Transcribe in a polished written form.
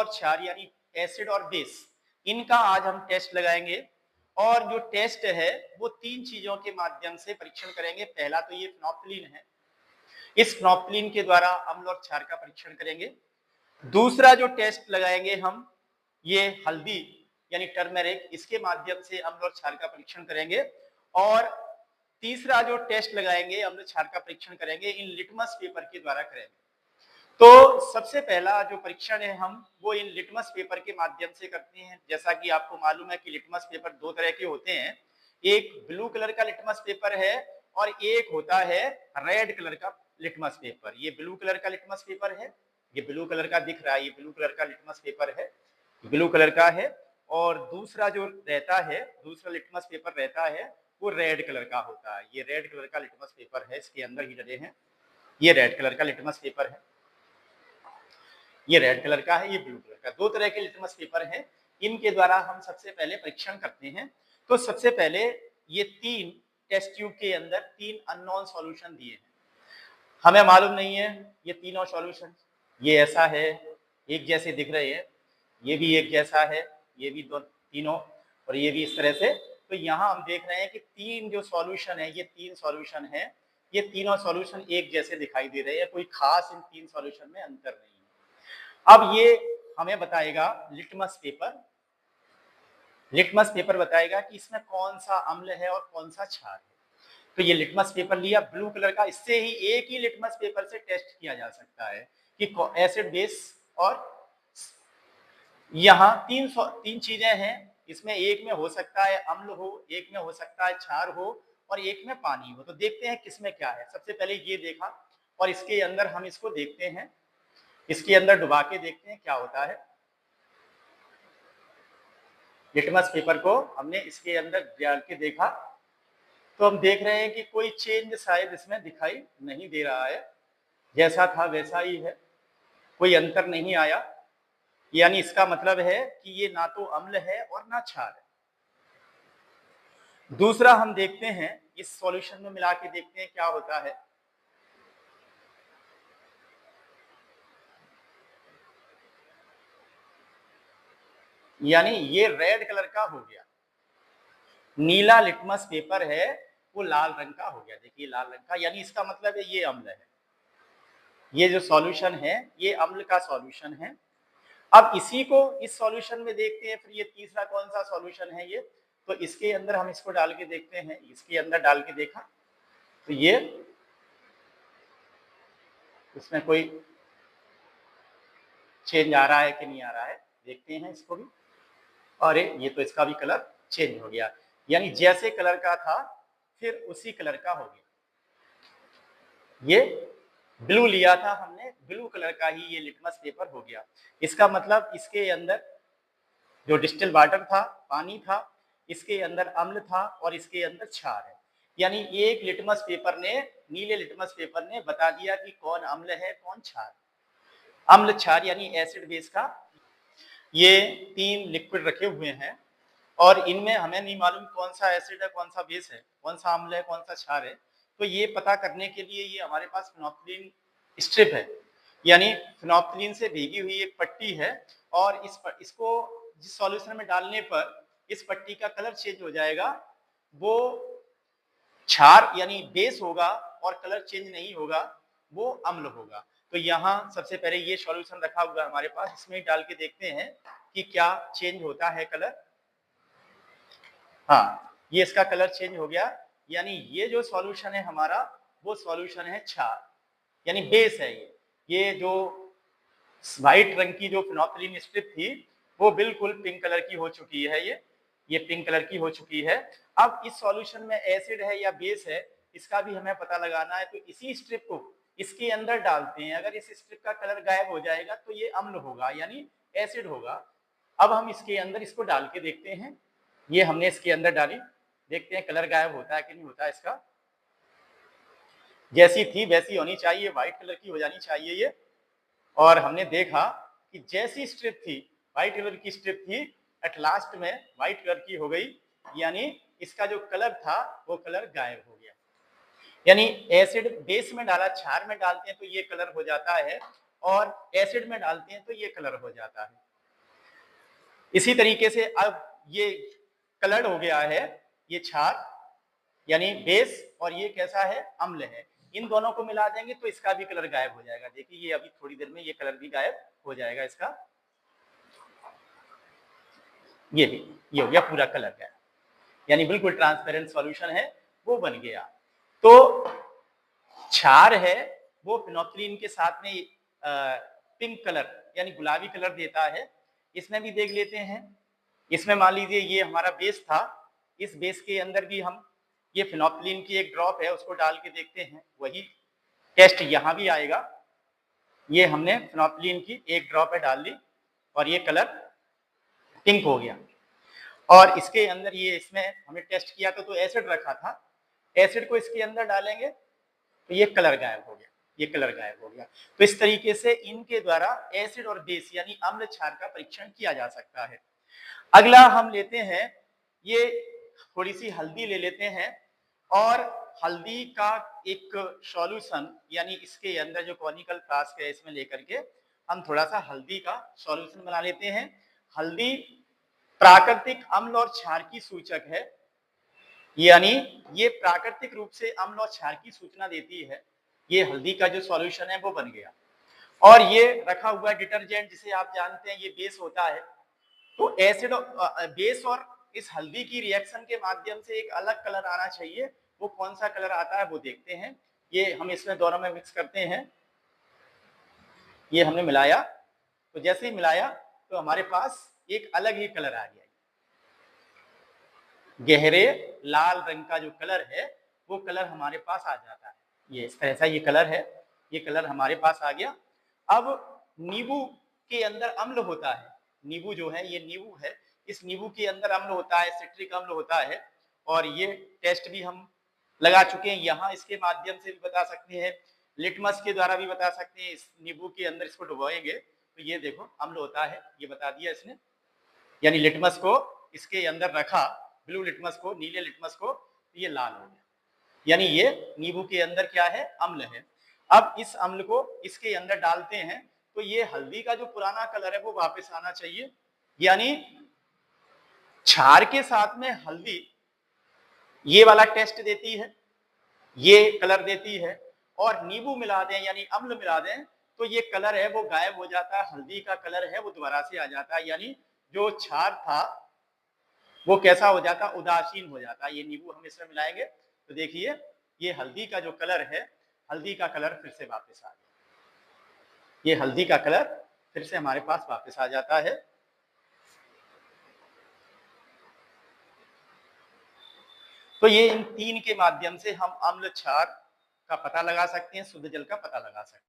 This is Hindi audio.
और क्षार यानी एसिड और बेस, इनका आज हम टेस्ट लगाएंगे। और जो टेस्ट है वो 3 चीजों के माध्यम से परीक्षण करेंगे। पहला तो ये फिनोप्थलीन है, इस फिनोप्थलीन के द्वारा अम्ल और क्षार का परीक्षण करेंगे। दूसरा जो टेस्ट लगाएंगे हम, ये हल्दी यानी टर्मेरिक, इसके माध्यम से अम्ल और क्षार का परीक्षण करेंगे। और तीसरा जो टेस्ट लगाएंगे, अम्ल क्षार का परीक्षण करेंगे, इन लिटमस पेपर के द्वारा करेंगे। तो सबसे पहला जो परीक्षण है हम वो इन लिटमस पेपर के माध्यम से करते हैं। जैसा कि आपको मालूम है कि लिटमस पेपर 2 तरह के होते हैं, एक ब्लू कलर का लिटमस पेपर है और एक होता है रेड कलर का लिटमस पेपर। ये ब्लू कलर का लिटमस पेपर है, ये ब्लू कलर का दिख रहा है, ये ब्लू कलर का लिटमस पेपर है, ब्लू कलर का है। और दूसरा जो रहता है, दूसरा लिटमस पेपर रहता है वो रेड कलर का होता है। ये रेड कलर का लिटमस पेपर है, इसके अंदर ही डले हैं, ये रेड कलर का लिटमस पेपर है, ये रेड कलर का है, ये ब्लू कलर का। 2 तरह के लिटमस पेपर हैं, इनके द्वारा हम सबसे पहले परीक्षण करते हैं। तो सबसे पहले ये 3 टेस्ट ट्यूब के अंदर 3 अननोन सॉल्यूशन दिए हैं, हमें मालूम नहीं है ये तीनों सॉल्यूशन। ये ऐसा है, एक जैसे दिख रहे हैं, ये भी एक जैसा है, ये भी तीनों, और ये भी इस तरह से। तो यहाँ हम देख रहे हैं कि 3 जो सॉल्यूशन है, ये 3 सॉल्यूशन है, ये तीनों सॉल्यूशन एक जैसे दिखाई दे रहे हैं, कोई खास इन 3 सॉल्यूशन में अंतर नहीं है। अब ये हमें बताएगा लिटमस पेपर, लिटमस पेपर बताएगा कि इसमें कौन सा अम्ल है और कौन सा क्षार है। तो ये लिटमस पेपर लिया ब्लू कलर का, इससे ही एक ही लिटमस पेपर से टेस्ट किया जा सकता है कि एसिड बेस। और यहाँ 3 चीजें हैं, इसमें एक में हो सकता है अम्ल हो, एक में हो सकता है क्षार हो और एक में पानी हो। तो देखते हैं किसमें क्या है। सबसे पहले ये देखा और इसके अंदर हम इसको देखते हैं, इसके अंदर डुबा के देखते हैं क्या होता है। लिटमस पेपर को हमने इसके अंदर डाल के देखा तो हम देख रहे हैं कि कोई चेंज शायद इसमें दिखाई नहीं दे रहा है, जैसा था वैसा ही है, कोई अंतर नहीं आया। यानी इसका मतलब है कि ये ना तो अम्ल है और ना क्षार है। दूसरा हम देखते हैं, इस सॉल्यूशन में मिला के देखते हैं क्या होता है। यानी ये रेड कलर का हो गया, नीला लिटमस पेपर है वो लाल रंग का हो गया। देखिए लाल रंग का, यानी इसका मतलब है ये अम्ल है, ये जो सॉल्यूशन है ये अम्ल का सॉल्यूशन है। अब इसी को इस सॉल्यूशन में देखते हैं, फिर ये तीसरा कौन सा सॉल्यूशन है ये, तो इसके अंदर हम इसको डाल के देखते हैं। इसके अंदर डाल के देखा तो ये इसमें कोई चेंज आ रहा है कि नहीं आ रहा है, देखते हैं इसको भी। अरे ये तो इसका भी कलर चेंज हो गया, यानी जैसे कलर का था फिर उसी कलर का हो गया। ये ब्लू लिया था हमने, ब्लू कलर का ही ये लिटमस पेपर हो गया। इसका मतलब इसके अंदर जो डिस्टिल वाटर था, पानी था, इसके अंदर अम्ल था और इसके अंदर क्षार है। यानी एक लिटमस पेपर ने, नीले लिटमस पेपर ने बता दिया कि कौन अम्ल है कौन क्षार। अम्ल क्षार यानी एसिड बेस का ये 3 लिक्विड रखे हुए हैं और इनमें हमें नहीं मालूम कौन सा एसिड है कौन सा बेस है, कौन सा अम्ल है कौन सा क्षार है। तो ये पता करने के लिए ये हमारे पास फिनोप्थलीन स्ट्रिप है, यानी फिनोप्थलीन से भीगी हुई एक पट्टी है। और इसको जिस सॉल्यूशन में डालने पर इस पट्टी का कलर चेंज हो जाएगा, वो क्षार यानी बेस होगा, और कलर चेंज नहीं होगा, वो अम्ल होगा। तो यहाँ सबसे पहले ये सॉल्यूशन रखा हुआ है हमारे पास, इसमें डाल के देखते हैं कि क्या चेंज होता है कलर। हाँ, ये इसका कलर चेंज हो गया, यानी ये जो सॉल्यूशन है हमारा वो सॉल्यूशन है क्षार, यानी बेस है ये जो व्हाइट रंग की जो फिनोप्थलीन स्ट्रिप थी वो बिल्कुल पिंक कलर की हो चुकी है, ये पिंक कलर की हो चुकी है। अब इस सॉल्यूशन में एसिड है या बेस है इसका भी हमें पता लगाना है, तो इसी स्ट्रिप को इसके अंदर डालते हैं। अगर इस स्ट्रिप का कलर गायब हो जाएगा तो ये अम्ल होगा यानी एसिड होगा। अब हम इसके अंदर इसको डाल के देखते हैं, ये हमने इसके अंदर डाली, देखते हैं कलर गायब होता है कि नहीं होता है इसका। जैसी थी वैसी होनी चाहिए, व्हाइट कलर की हो जानी चाहिए ये। और हमने देखा कि जैसी स्ट्रिप थी, व्हाइट कलर की स्ट्रिप थी, एट लास्ट में व्हाइट कलर की हो गई, यानी इसका जो कलर था वो कलर गायब हो गया। यानी एसिड बेस में डाला, क्षार में डालते हैं तो ये कलर हो जाता है, और एसिड में डालते हैं तो ये कलर हो जाता है। इसी तरीके से अब ये कलर्ड हो गया है, ये क्षार यानी बेस, और ये कैसा है, अम्ल है। इन दोनों को मिला देंगे तो इसका भी कलर गायब हो जाएगा। देखिए ये अभी थोड़ी देर में ये कलर भी गायब हो जाएगा इसका, ये भी, ये हो गया पूरा कलर गायब, यानी बिल्कुल ट्रांसपेरेंट सॉल्यूशन है वो बन गया। तो क्षार है वो फिनोक्सिलीन के साथ में पिंक कलर यानी गुलाबी कलर देता है। इसमें भी देख लेते हैं, इसमें मान लीजिए ये हमारा बेस था, इस बेस के अंदर भी हम ये फिनोक्सिलीन की एक ड्रॉप है उसको डाल के देखते हैं, वही टेस्ट यहाँ भी आएगा। ये हमने फिनोक्सिलीन की एक ड्रॉप है डाल दी और ये कलर पिंक हो गया। और इसके अंदर ये इसमें हमने टेस्ट किया तो एसिड रखा था, एसिड को इसके अंदर डालेंगे तो ये कलर गायब हो गया, ये कलर गायब हो गया। तो इस तरीके से इनके द्वारा एसिड और बेस यानी अम्ल क्षार का परीक्षण किया जा सकता है। अगला हम लेते हैं, ये थोड़ी सी हल्दी ले लेते हैं और हल्दी का एक सॉल्यूशन यानी इसके अंदर जो कॉनिकल फ्लास्क है इसमें लेकर के हम थोड़ा सा हल्दी का सॉल्यूशन बना लेते हैं। हल्दी प्राकृतिक अम्ल और क्षार की सूचक है, यानी ये प्राकृतिक रूप से अम्ल और क्षार की सूचना देती है। ये हल्दी का जो सॉल्यूशन है वो बन गया। और ये रखा हुआ डिटर्जेंट जिसे आप जानते हैं ये बेस होता है। तो एसिड बेस और इस हल्दी की रिएक्शन के माध्यम से एक अलग कलर आना चाहिए, वो कौन सा कलर आता है वो देखते हैं। ये हम इसमें दोनों में मिक्स करते हैं, ये हमने मिलाया, तो जैसे ही मिलाया तो हमारे पास एक अलग ही कलर आ गया। गहरे लाल रंग का जो कलर है वो कलर हमारे पास आ जाता है। ये इस तरह से ये कलर है, ये कलर हमारे पास आ गया। अब नींबू के अंदर अम्ल होता है, नींबू जो है ये नींबू है, इस नींबू के अंदर अम्ल होता है, सिट्रिक अम्ल होता है। और ये टेस्ट भी हम लगा चुके हैं, यहाँ इसके माध्यम से भी बता सकते हैं, लिटमस के द्वारा भी बता सकते हैं। इस नींबू के अंदर इसको डुबोएंगे तो ये देखो अम्ल होता है, ये बता दिया इसने। यानी लिटमस को इसके अंदर रखा, ब्लू लिटमस को, नीले लिटमस को, तो ये लाल हो गया, यानी ये नींबू के अंदर क्या है, अम्ल है। अब इस अम्ल को इसके अंदर डालते हैं तो ये हल्दी का जो पुराना कलर है वो वापस आना चाहिए, यानी क्षार के साथ में हल्दी ये वाला टेस्ट देती है, ये कलर देती है, और नींबू मिला दें यानी अम्ल मिला दें तो ये कलर है वो गायब हो जाता है, हल्दी का कलर है वो दोबारा से आ जाता है, यानी जो क्षार था वो कैसा हो जाता, उदासीन हो जाता है। ये नींबू हम इसमें मिलाएंगे तो देखिए ये हल्दी का जो कलर है, हल्दी का कलर फिर से वापस आ गया, ये हल्दी का कलर फिर से हमारे पास वापस आ जाता है। तो ये इन तीन के माध्यम से हम अम्ल क्षार का पता लगा सकते हैं, शुद्ध जल का पता लगा सकते हैं।